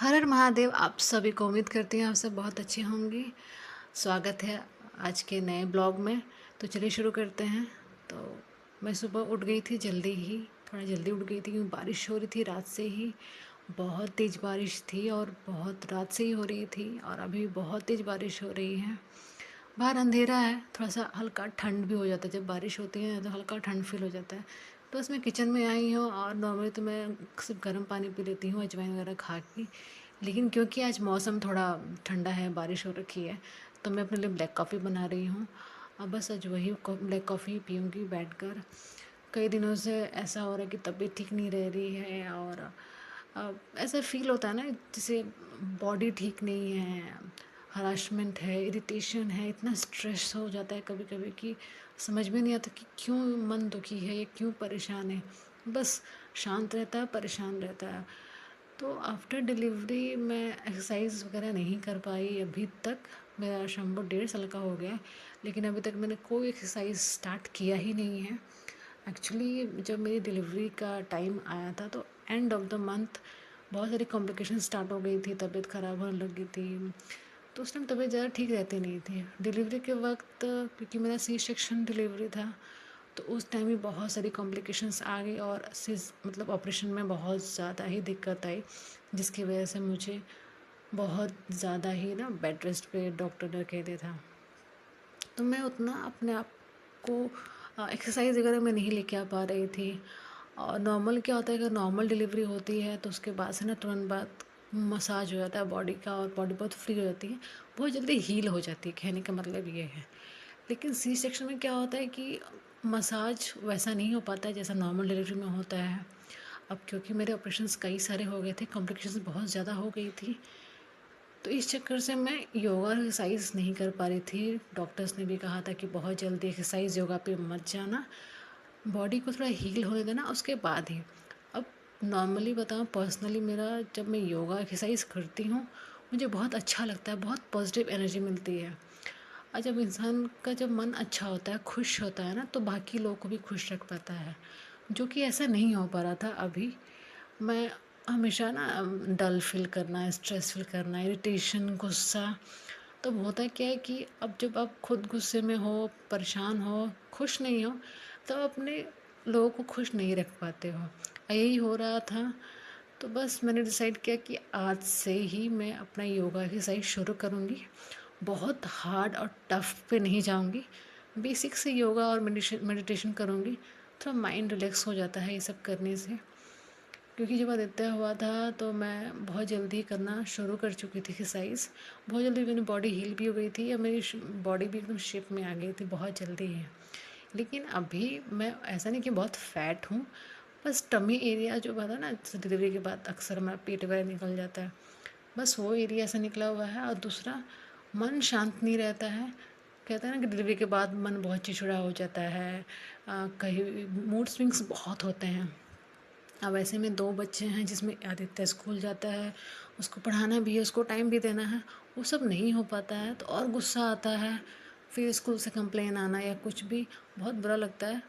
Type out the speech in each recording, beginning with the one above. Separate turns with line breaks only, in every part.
हर हर महादेव। आप सभी को उम्मीद करती हूँ आप सब बहुत अच्छे होंगे। स्वागत है आज के नए ब्लॉग में। तो चलिए शुरू करते हैं। तो मैं सुबह उठ गई थी जल्दी ही, थोड़ा जल्दी उठ गई थी क्योंकि बारिश हो रही थी रात से ही। बहुत तेज़ बारिश थी और बहुत रात से ही हो रही थी और अभी बहुत तेज़ बारिश हो रही है। बाहर अंधेरा है, थोड़ा सा हल्का ठंड भी हो जाता है। जब बारिश होती है तो हल्का ठंड फील हो जाता है। तो बस मैं किचन में आई हूँ और नॉर्मली तो मैं सिर्फ गर्म पानी पी लेती हूँ अजवाइन वगैरह खा के। लेकिन क्योंकि आज मौसम थोड़ा ठंडा है, बारिश हो रखी है, तो मैं अपने लिए ब्लैक कॉफ़ी बना रही हूँ। अब बस आज वही ब्लैक कॉफ़ी पीऊँगी बैठकर। कई दिनों से ऐसा हो रहा है कि तबीयत ठीक नहीं रह रही है और ऐसा फील होता है ना जैसे बॉडी ठीक नहीं है, हरासमेंट है, इरिटेशन है, इतना स्ट्रेस हो जाता है कभी कभी कि समझ में नहीं आता कि क्यों मन दुखी है या क्यों परेशान है। बस शांत रहता है, परेशान रहता है। तो आफ्टर डिलीवरी मैं एक्सरसाइज वगैरह नहीं कर पाई अभी तक। मेरा शंभू 1.5 साल का हो गया, लेकिन अभी तक मैंने कोई एक्सरसाइज स्टार्ट किया ही नहीं है। एक्चुअली जब मेरी डिलीवरी का टाइम आया था तो एंड ऑफ द मंथ बहुत सारी कॉम्प्लिकेशन स्टार्ट हो गई थी, तबीयत ख़राब होने लगी थी। तो उस टाइम तबीयत ज़्यादा ठीक रहती नहीं थी। डिलीवरी के वक्त क्योंकि मेरा सी सेक्शन डिलीवरी था, तो उस टाइम भी बहुत सारी कॉम्प्लिकेशंस आ गई और मतलब ऑपरेशन में बहुत ज़्यादा ही दिक्कत आई, जिसकी वजह से मुझे बहुत ज़्यादा ही ना बेड रेस्ट पे डॉक्टर ने कह दिया था। तो मैं उतना अपने आप को एक्सरसाइज वगैरह में नहीं लेके आ पा रही थी। और नॉर्मल क्या होता है, अगर नॉर्मल डिलीवरी होती है तो उसके बाद से ना तुरंत बाद मसाज हो जाता है बॉडी का और बॉडी बहुत फ्री हो जाती है, बहुत जल्दी हील हो जाती है, कहने का मतलब ये है। लेकिन सी सेक्शन में क्या होता है कि मसाज वैसा नहीं हो पाता है जैसा नॉर्मल डिलीवरी में होता है। अब क्योंकि मेरे ऑपरेशंस कई सारे हो गए थे, कॉम्प्लिकेशंस बहुत ज़्यादा हो गई थी, तो इस चक्कर से मैं योगा और एक्सरसाइज नहीं कर पा रही थी। डॉक्टर्स ने भी कहा था कि बहुत जल्दी एक्सरसाइज योगा पे मत जाना, बॉडी को थोड़ा हील होने देना उसके बाद ही। अब नॉर्मली बताऊँ, पर्सनली मेरा जब मैं योगा एक्सरसाइज करती हूँ मुझे बहुत अच्छा लगता है, बहुत पॉजिटिव एनर्जी मिलती है। और जब इंसान का जब मन अच्छा होता है, खुश होता है ना, तो बाकी लोगों को भी खुश रख पाता है, जो कि ऐसा नहीं हो पा रहा था अभी। मैं हमेशा ना डल फील करना, स्ट्रेस फील करना, इरिटेशन, गुस्सा। तब होता क्या है कि अब जब आप खुद गुस्से में हो, परेशान हो, खुश नहीं हो, तब अपने लोगों को खुश नहीं रख पाते हो। यही हो रहा था। तो बस मैंने डिसाइड किया कि आज से ही मैं अपना योगा एक्सरसाइज शुरू करूँगी। बहुत हार्ड और टफ पे नहीं जाऊँगी, बेसिक से योगा और मेडिटेशन करूँगी। थोड़ा माइंड रिलैक्स हो जाता है ये सब करने से। क्योंकि जब आदित्य हुआ था तो मैं बहुत जल्दी करना शुरू कर चुकी थी एक्सरसाइज। बहुत जल्दी मेरी बॉडी हील भी हो गई थी या मेरी बॉडी भी एकदम शेप में आ गई थी, बहुत जल्दी है। लेकिन अभी मैं ऐसा नहीं कि बहुत फैट हूँ, बस टमी एरिया जो होता है ना, डिलीवरी के बाद अक्सर हमारा पेट वगैरह निकल जाता है, बस वो एरिया ऐसा निकला हुआ है। और दूसरा, मन शांत नहीं रहता है। कहते हैं ना कि डिलीवरी के बाद मन बहुत चिड़चिड़ा हो जाता है, कहीं मूड स्विंग्स बहुत होते हैं। अब ऐसे में 2 बच्चे हैं जिसमें आदित्य स्कूल जाता है, उसको पढ़ाना भी है, उसको टाइम भी देना है, वो सब नहीं हो पाता है तो और गुस्सा आता है। फिर स्कूल से कंप्लेन आना या कुछ भी, बहुत बुरा लगता है।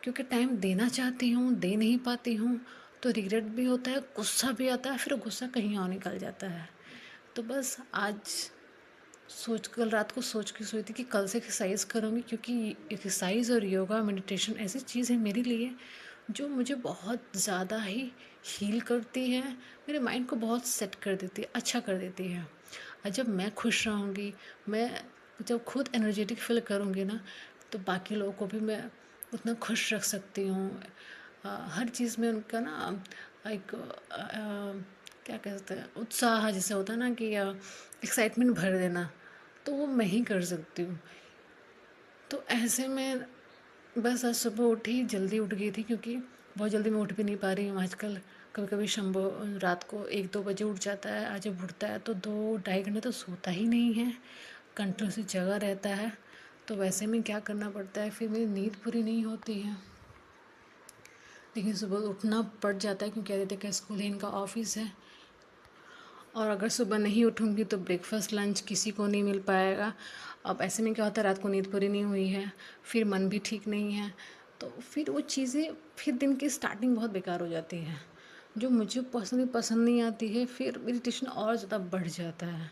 क्योंकि टाइम देना चाहती हूँ, दे नहीं पाती हूँ, तो रिग्रेट भी होता है, गुस्सा भी आता है, फिर गुस्सा कहीं और निकल जाता है। तो बस आज कल रात को सोच के सोई थी कि कल से एक्सरसाइज करूँगी, क्योंकि एक्सरसाइज और योगा मेडिटेशन ऐसी चीज़ है मेरे लिए जो मुझे बहुत ज़्यादा ही हील करती है, मेरे माइंड को बहुत सेट कर देती है, अच्छा कर देती है। और जब मैं खुश रहूँगी, मैं जब खुद एनर्जेटिक फील करूँगी ना, तो बाकी लोगों को भी मैं उतना खुश रख सकती हूँ। हर चीज़ में उनका ना एक क्या कहते हैं, उत्साह जैसे होता है ना कि एक्साइटमेंट भर देना, तो वो मैं ही कर सकती हूँ। तो ऐसे में बस आज सुबह उठी, जल्दी उठ गई थी क्योंकि बहुत जल्दी मैं उठ भी नहीं पा रही हूँ आजकल। कभी कभी शंभू रात को 1-2 बजे उठ जाता है, आज जब उठता है तो 2-2.5 घंटे तो सोता ही नहीं है, कंटिन्यूसली जगा रहता है। तो वैसे में क्या करना पड़ता है, फिर मेरी नींद पूरी नहीं होती है। लेकिन सुबह उठना पड़ जाता है क्योंकि आदित्य का स्कूल है, इनका ऑफिस है। और अगर सुबह नहीं उठूँगी तो ब्रेकफास्ट लंच किसी को नहीं मिल पाएगा। अब ऐसे में क्या होता है, रात को नींद पूरी नहीं हुई है, फिर मन भी ठीक नहीं है, तो फिर वो चीज़ें, फिर दिन की स्टार्टिंग बहुत बेकार हो जाती है। जो मुझे पर्सनली पसंद नहीं आती है, फिर इरिटेशन और ज़्यादा बढ़ जाता है।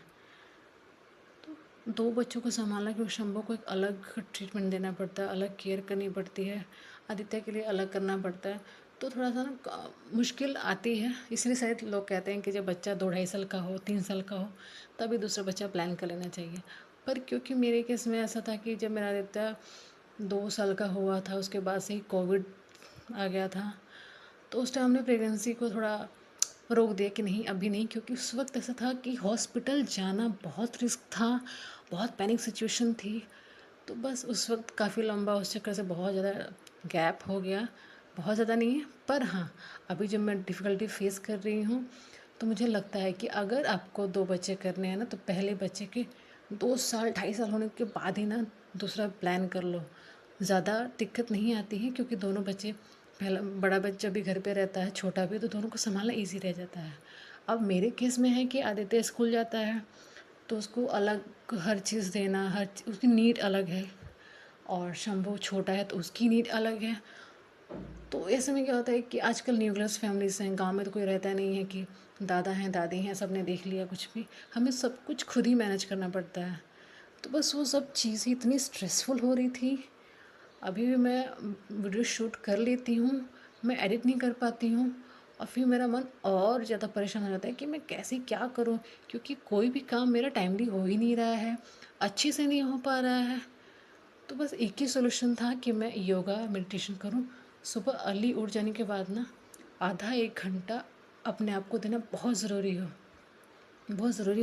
तो 2 बच्चों को सँभालना, क्योंकि शंभू को एक अलग ट्रीटमेंट देना पड़ता है, अलग केयर करनी पड़ती है, आदित्य के लिए अलग करना पड़ता है, तो थोड़ा-सा ना मुश्किल आती है। इसलिए शायद लोग कहते हैं कि जब बच्चा 2 ढाई साल का हो, 3 साल का हो, तभी दूसरा बच्चा प्लान कर लेना चाहिए। पर क्योंकि मेरे केस में ऐसा था कि जब मेरा आदित्य 2 साल का हुआ था, उसके बाद से ही कोविड आ गया था, तो उस टाइम हमने प्रेगनेंसी को थोड़ा रोक दिया कि नहीं अभी नहीं, क्योंकि उस वक्त ऐसा था कि हॉस्पिटल जाना बहुत रिस्क था, बहुत पैनिक सिचुएशन थी। तो बस उस वक्त काफ़ी लंबा उस चक्कर से बहुत ज़्यादा गैप हो गया, बहुत ज़्यादा नहीं है। पर हाँ, अभी जब मैं डिफ़िकल्टी फेस कर रही हूँ, तो मुझे लगता है कि अगर आपको 2 बच्चे करने हैं ना, तो पहले बच्चे के 2 साल 2.5 साल होने के बाद ही ना दूसरा प्लान कर लो। ज़्यादा दिक्कत नहीं आती है, क्योंकि दोनों बच्चे, पहला बड़ा बच्चा भी घर पे रहता है, छोटा भी, तो दोनों को सँभालना ईज़ी रह जाता है। अब मेरे केस में है कि आदित्य स्कूल जाता है, तो उसको अलग हर चीज़ देना, उसकी नीड अलग है, और शंभू छोटा है तो उसकी नीड अलग है। तो ऐसे में क्या होता है कि आजकल न्यूक्लियस फैमिलीज़ हैं, गाँव में तो कोई रहता नहीं है कि दादा हैं, दादी हैं, सबने देख लिया कुछ भी। हमें सब कुछ खुद ही मैनेज करना पड़ता है। तो बस वो सब चीज़ें इतनी स्ट्रेसफुल हो रही थी। अभी भी मैं वीडियो शूट कर लेती हूँ, मैं एडिट नहीं कर पाती हूँ, और फिर मेरा मन और ज़्यादा परेशान हो जाता है कि मैं कैसे क्या करूँ, क्योंकि कोई भी काम मेरा टाइमली हो ही नहीं रहा है, अच्छे से नहीं हो पा रहा है। तो बस एक ही सॉल्यूशन था कि मैं योगा मेडिटेशन करूं। सुबह अर्ली उठ जाने के बाद ना आधा 1 घंटा अपने आप को देना बहुत ज़रूरी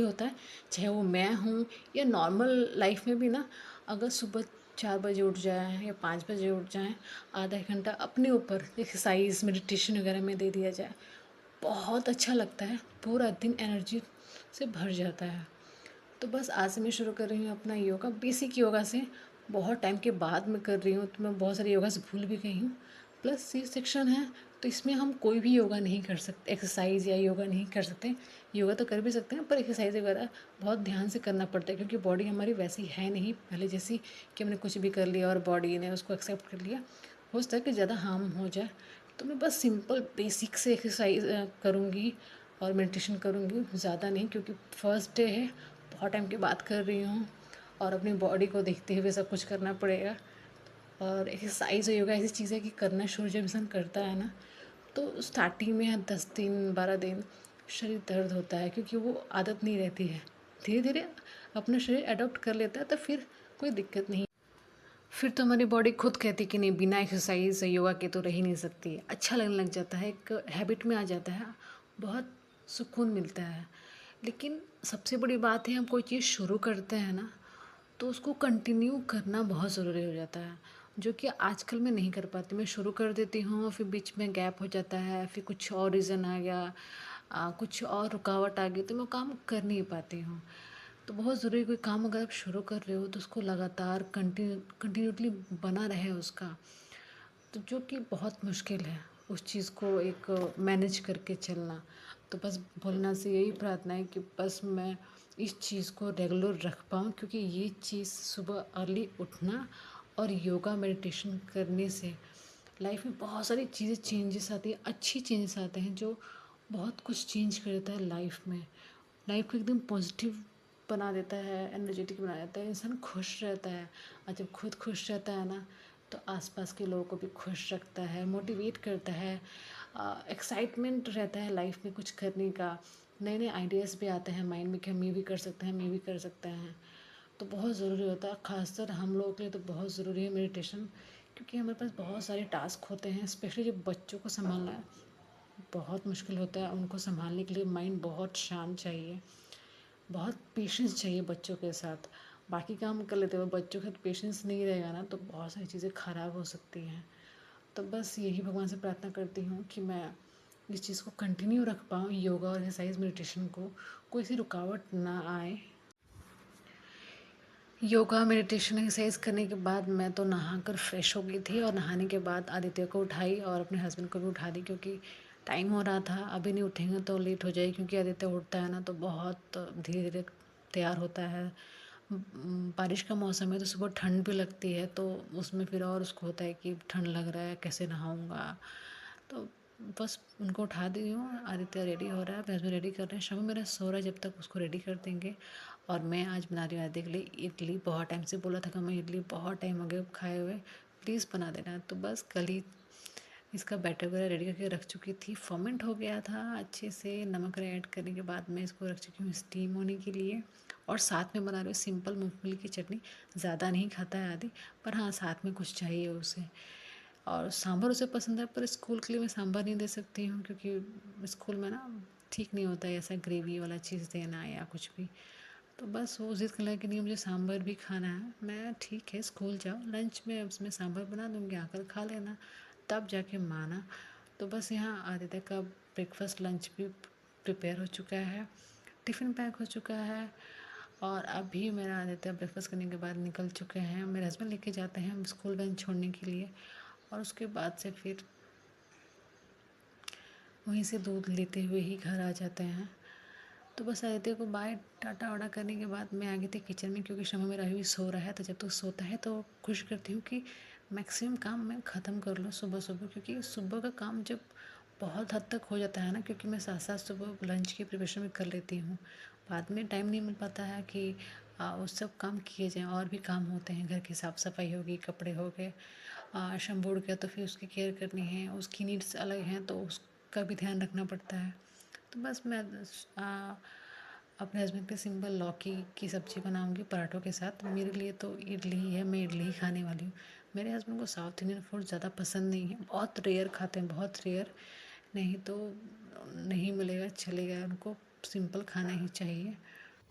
होता है। चाहे वो मैं हूँ या नॉर्मल लाइफ में भी ना, अगर सुबह 4 बजे उठ जाए या 5 बजे उठ जाएं, आधा 1 घंटा अपने ऊपर एक्सरसाइज मेडिटेशन वगैरह में दे दिया जाए, बहुत अच्छा लगता है, पूरा दिन एनर्जी से भर जाता है। तो बस आज से मैं शुरू कर रही हूँ अपना योगा, बेसिक योगा से। बहुत टाइम के बाद मैं कर रही हूँ, तो मैं बहुत सारे योगा से भूल भी गई हूँ। प्लस सी सेक्शन है, तो इसमें हम कोई भी योगा नहीं कर सकते, एक्सरसाइज या योगा नहीं कर सकते। योगा तो कर भी सकते हैं, पर एक्सरसाइज वगैरह बहुत ध्यान से करना पड़ता है, क्योंकि बॉडी हमारी वैसी है नहीं पहले जैसी कि हमने कुछ भी कर लिया और बॉडी ने उसको एक्सेप्ट कर लिया। हो सकता है कि ज़्यादा हार्म हो जाए। तो मैं बस सिंपल बेसिक से एक्सरसाइज करूँगी और मेडिटेशन करूँगी, ज़्यादा नहीं, क्योंकि फर्स्ट डे है, बहुत टाइम की बात कर रही हूँ, और अपनी बॉडी को देखते हुए सब कुछ करना पड़ेगा। और एक्सरसाइज और योगा ऐसी चीज़ है कि करना शुरू जब इंसान करता है ना, तो स्टार्टिंग में 10 दिन 12 दिन शरीर दर्द होता है, क्योंकि वो आदत नहीं रहती है। धीरे धीरे अपना शरीर अडॉप्ट कर लेता है, तो फिर कोई दिक्कत नहीं। फिर तो हमारी बॉडी खुद कहती कि नहीं, बिना एक्सरसाइज योगा के तो रह ही नहीं सकती, अच्छा लगने लग जाता है, एक हैबिट में आ जाता है, बहुत सुकून मिलता है। लेकिन सबसे बड़ी बात है, हम कोई चीज़ शुरू करते हैं ना, तो उसको कंटिन्यू करना बहुत ज़रूरी हो जाता है, जो कि आजकल मैं नहीं कर पाती। मैं शुरू कर देती हूँ, फिर बीच में गैप हो जाता है, फिर कुछ और रीज़न आ गया, कुछ और रुकावट आ गई, तो मैं काम कर नहीं पाती हूँ। तो बहुत ज़रूरी, कोई काम अगर आप शुरू कर रहे हो तो उसको लगातार कंटिन्यूटली बना रहे उसका, तो जो कि बहुत मुश्किल है उस चीज़ को एक मैनेज करके चलना। तो बस भोलेनाथ से यही प्रार्थना है कि बस मैं इस चीज़ को रेगुलर रख पाऊँ, क्योंकि ये चीज़ सुबह अर्ली उठना और योगा मेडिटेशन करने से लाइफ में बहुत सारी चीज़ें चेंजेस आती हैं, अच्छी चेंजेस आते हैं, जो बहुत कुछ चेंज कर देता है लाइफ में। लाइफ को एकदम पॉजिटिव बना देता है, एनर्जेटिक बना देता है, इंसान खुश रहता है। और जब खुद खुश रहता है ना, तो आसपास के लोगों को भी खुश रखता है, मोटिवेट करता है, एक्साइटमेंट रहता है लाइफ में कुछ करने का, नए नए आइडियाज़ भी आते हैं माइंड में कि हम ये भी कर सकते हैं, हम ये भी कर सकते हैं। तो बहुत ज़रूरी होता है, ख़ासकर हम लोगों के लिए तो बहुत ज़रूरी है मेडिटेशन, क्योंकि हमारे पास बहुत सारे टास्क होते हैं, स्पेशली जब बच्चों को संभालना है, बहुत मुश्किल होता है। उनको संभालने के लिए माइंड बहुत शांत चाहिए, बहुत पेशेंस चाहिए बच्चों के साथ। बाकी काम कर लेते हो, बच्चों के साथ पेशेंस नहीं रहेगा ना, तो बहुत सारी चीज़ें ख़राब हो सकती हैं। तो बस यही भगवान से प्रार्थना करती हूँ कि मैं इस चीज़ को कंटिन्यू रख पाऊँ, योगा और एक्सरसाइज मेडिटेशन को, कोई सी रुकावट ना आए। योगा मेडिटेशन एक्सरसाइज करने के बाद मैं तो नहाकर फ्रेश हो गई थी, और नहाने के बाद आदित्य को उठाई और अपने हस्बैंड को भी उठा दी, क्योंकि टाइम हो रहा था। अभी नहीं उठेंगे तो लेट हो जाएगी, क्योंकि आदित्य उठता है ना तो बहुत धीरे धीरे तैयार होता है। बारिश का मौसम है, तो सुबह ठंड भी लगती है, तो उसमें फिर और उसको होता है कि ठंड लग रहा है, कैसे नहाऊंगा। तो बस उनको उठा दी हूँ। आदित्य रेडी हो रहा है, मेरे हस्बैंड रेडी कर रहे हैं, शंभू मेरा सो रहा है, जब तक उसको रेडी कर देंगे। और मैं आज बना रही हूँ आदित्य के लिए इडली। बहुत टाइम से बोला था कि मैं इडली बहुत टाइम हो गया खाए हुए, प्लीज़ बना देना। तो बस कल ही इसका बैटर वगैरह रेडी करके रख चुकी थी, फर्मेंट हो गया था अच्छे से। नमक ऐड करने के बाद मैं इसको रख चुकी हूँ स्टीम होने के लिए। और साथ में बना रही हूँ सिंपल मूंगफली की चटनी। ज़्यादा नहीं खाता है आदि, पर हाँ साथ में कुछ चाहिए उसे। और सांभर उसे पसंद है, पर स्कूल के लिए मैं सांभर नहीं दे सकती हूँ, क्योंकि स्कूल में ना ठीक नहीं होता है ऐसा ग्रेवी वाला चीज़ देना या कुछ भी। तो बस वो ज़िद करने कि नहीं मुझे सांभर भी खाना है। मैं ठीक है स्कूल जाओ, लंच में उसमें सांभर बना दूँगी, आकर खा लेना। तब जाके माना। तो बस यहाँ आदित्य का ब्रेकफास्ट लंच भी प्रिपेयर हो चुका है, टिफ़िन पैक हो चुका है। और अभी मेरा आदित्य ब्रेकफास्ट करने के बाद निकल चुके हैं, मेरे हस्बैंड लेके जाते हैं स्कूल वैन छोड़ने के लिए। और उसके बाद से फिर वहीं से दूध लेते हुए ही घर आ जाते हैं। तो बस आदित्य को बाय टाटा वाटा करने के बाद मैं आ गई थी किचन में, क्योंकि शम्भू मेरा अभी भी सो रहा है। तो जब तक सोता है तो कोशिश करती हूँ कि मैक्सिमम काम मैं ख़त्म कर लूँ सुबह सुबह, क्योंकि सुबह का काम जब बहुत हद तक हो जाता है ना, क्योंकि मैं साथ साथ सुबह लंच की प्रिपरेशन भी कर लेती हूँ। बाद में टाइम नहीं मिल पाता है कि उस सब काम किए जाएँ। और भी काम होते हैं, घर की साफ़ सफाई होगी, कपड़े हो गए, शंभू उड़ गया तो फिर उसकी केयर करनी है, उसकी नीड्स अलग हैं तो उसका भी ध्यान रखना पड़ता है। तो बस मैं अपने हस्बैंड पे सिंपल लौकी की सब्ज़ी बनाऊंगी पराठों के साथ। मेरे लिए तो इडली ही है, मैं इडली ही खाने वाली हूँ। मेरे हस्बैंड को साउथ इंडियन फूड ज़्यादा पसंद नहीं है, बहुत रेयर खाते हैं, बहुत रेयर। नहीं तो नहीं मिलेगा चलेगा, उनको सिंपल खाना ही चाहिए।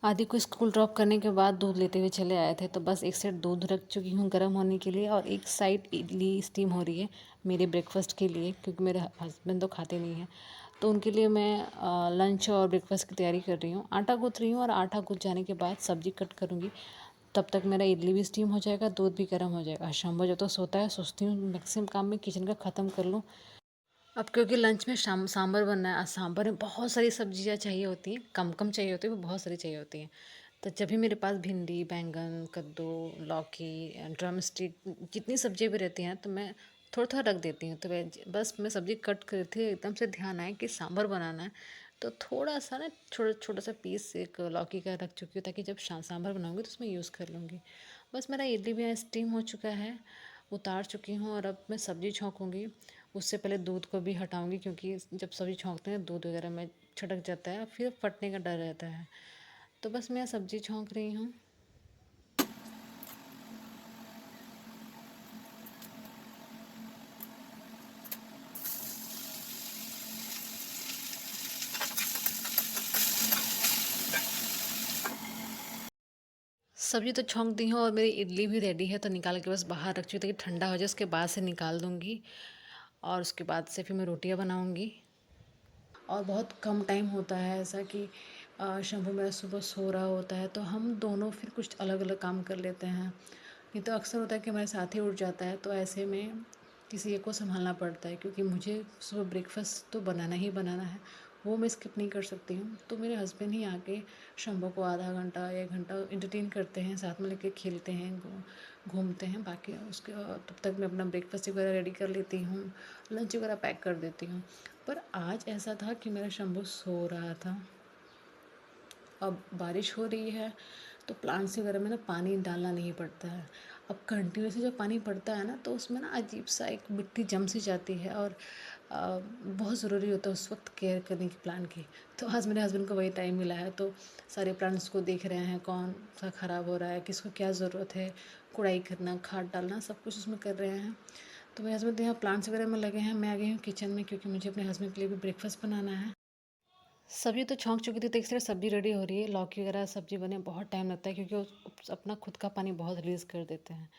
आदि को स्कूल ड्रॉप करने के बाद दूध लेते हुए चले आए थे, तो बस एक साइड दूध रख चुकी हूँ गर्म होने के लिए, और एक साइड इडली स्टीम हो रही है मेरे ब्रेकफास्ट के लिए, क्योंकि मेरे हस्बैंड तो खाते नहीं हैं। तो उनके लिए मैं लंच और ब्रेकफास्ट की तैयारी कर रही हूँ, आटा गूँथ रही हूँ। और आटा गूँथ जाने के बाद सब्ज़ी कट करूँगी, तब तक मेरा इडली भी स्टीम हो जाएगा, दूध भी गर्म हो जाएगा। शंभू जब तो सोता है, सोचती हूँ मैक्सिमम काम मैं किचन का ख़त्म कर लूँ। अब क्योंकि लंच में सांभर बनना है, सांभर में बहुत सारी सब्जियां चाहिए होती हैं, कम कम चाहिए होती है, वो बहुत सारी चाहिए होती हैं। तो जब भी मेरे पास भिंडी, बैंगन, कद्दू, लौकी, ड्रम स्टिक, जितनी सब्जियां भी रहती हैं तो मैं थोड़ा थोड़ा रख देती हूँ। तो बस मैं सब्ज़ी कट कर थी, एकदम से ध्यान आया कि सांभर बनाना है। तो थोड़ा सा ना छोटा छोटा सा पीस एक लौकी का रख चुकी हूँ, ताकि जब सांभर बनाऊँगी तो उसमें यूज़ कर लूँगी। बस मेरा इडली भी यहाँ स्टीम हो चुका है, उतार चुकी हूँ। और अब मैं सब्ज़ी छौंकूँगी। उससे पहले दूध को भी हटाऊँगी, क्योंकि जब सब्ज़ी छौंकते हैं दूध वगैरह में छिटक जाता है, फिर फटने का डर रहता है। तो बस मैं सब्ज़ी छौंक रही हूँ। सब्ज़ी तो छौंक दी हूँ और मेरी इडली भी रेडी है, तो निकाल के बस बाहर रख चुकी ताकि ठंडा हो जाए, उसके बाद से निकाल दूँगी। और उसके बाद से फिर मैं रोटियाँ बनाऊँगी। और बहुत कम टाइम होता है ऐसा कि शंभू मेरा सुबह सो रहा होता है, तो हम दोनों फिर कुछ अलग अलग काम कर लेते हैं। नहीं तो अक्सर होता है कि मेरे साथ ही उठ जाता है, तो ऐसे में किसी एक को संभालना पड़ता है, क्योंकि मुझे सुबह ब्रेकफास्ट तो बनाना ही बनाना है, वो मैं स्किप नहीं कर सकती हूँ। तो मेरे हस्बैंड ही आके शंभू को आधा घंटा या 1 घंटा इंटरटेन करते हैं, साथ में लेके खेलते हैं, घूमते हैं। बाकी उसके तब तक मैं अपना ब्रेकफास्ट वगैरह रेडी कर लेती हूँ, लंच वगैरह पैक कर देती हूँ। पर आज ऐसा था कि मेरा शंभू सो रहा था। अब बारिश हो रही है तो प्लांट्स वगैरह में ना पानी डालना नहीं पड़ता है। अब कंटिन्यूसली जब पानी पड़ता है ना, तो उसमें ना अजीब सा एक मिट्टी जम सी जाती है, और बहुत ज़रूरी होता है उस वक्त केयर करने की प्लांट की। तो आज मेरे हस्बैंड को वही टाइम मिला है, तो सारे प्लांट्स को देख रहे हैं कौन सा ख़राब हो रहा है, किसको क्या ज़रूरत है, कुड़ाई करना, खाद डालना, सब कुछ उसमें कर रहे हैं। तो मेरे हस्बैंड यहाँ प्लांट्स वगैरह में लगे हैं, मैं आ गई हूँ किचन में, क्योंकि मुझे अपने हस्बैंड के लिए भी ब्रेकफास्ट बनाना है। सब्ज़ी तो छौंक चुकी थी, तो एक साइड सब्ज़ी रेडी हो रही है। लौकी वगैरह सब्ज़ी बने बहुत टाइम लगता है, क्योंकि वो अपना खुद का पानी बहुत रिलीज़ कर देते हैं।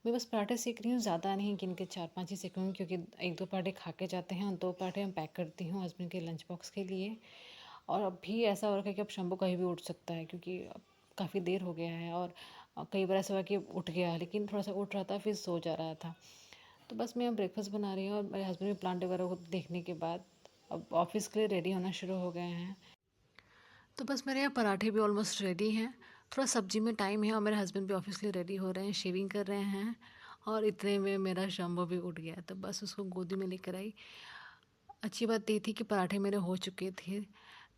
मैं बस पराठे सेक रही हूँ, ज़्यादा नहीं, गिन के 4-5 ही सेकूँगी, क्योंकि 1-2 पराठे खा के जाते हैं, और 2 पराठे मैं पैक करती हूँ हस्बैंड के लंच बॉक्स के लिए। और अभी ऐसा हो रखा है कि अब शंभू कहीं भी उठ सकता है, क्योंकि अब काफ़ी देर हो गया है। और कई बार ऐसा हुआ कि उठ गया, लेकिन थोड़ा सा उठ रहा था फिर सो जा रहा था। तो बस मैं ब्रेकफास्ट बना रही हूँ, और मेरे हस्बैंड भी प्लांट वगैरह को देखने के बाद अब ऑफिस के लिए रेडी होना शुरू हो गए हैं। तो बस मेरे यहाँ पराठे भी ऑलमोस्ट रेडी हैं। थोड़ा सब्जी में टाइम है, और मेरे हस्बैंड भी ऑफिस के लिए रेडी हो रहे हैं, शेविंग कर रहे हैं। और इतने में मेरा शंभू भी उठ गया, तो बस उसको गोदी में लेकर आई। अच्छी बात ये थी कि पराठे मेरे हो चुके थे,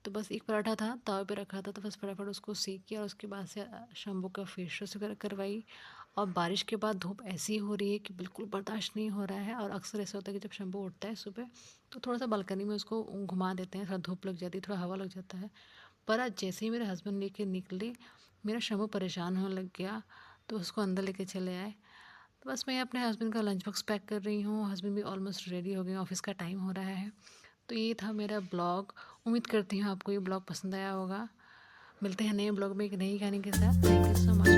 तो बस एक पराठा था तवे पे रखा था, तो बस फटाफट उसको सेक किया और उसके बाद से शंभू का फेशियल वगैरह करवाई। और बारिश के बाद धूप ऐसी हो रही है कि बिल्कुल बर्दाश्त नहीं हो रहा है, और अक्सर ऐसा होता है कि जब शंभू उठता है सुबह तो थोड़ा सा बालकनी में उसको घुमा देते हैं, थोड़ा धूप लग जाती है, थोड़ा हवा लग जाता है। पर आज जैसे ही मेरे हस्बैंड लेके निकले, मेरा शंभू परेशान होने लग गया, तो उसको अंदर लेके चले आए। तो बस मैं अपने हस्बैंड का लंच बॉक्स पैक कर रही हूँ, हस्बैंड भी ऑलमोस्ट रेडी हो गए, ऑफिस का टाइम हो रहा है। तो ये था मेरा ब्लॉग। उम्मीद करती हूँ आपको ये ब्लॉग पसंद आया होगा। मिलते हैं नए ब्लॉग में एक नई कहानी के साथ। Thank you so much.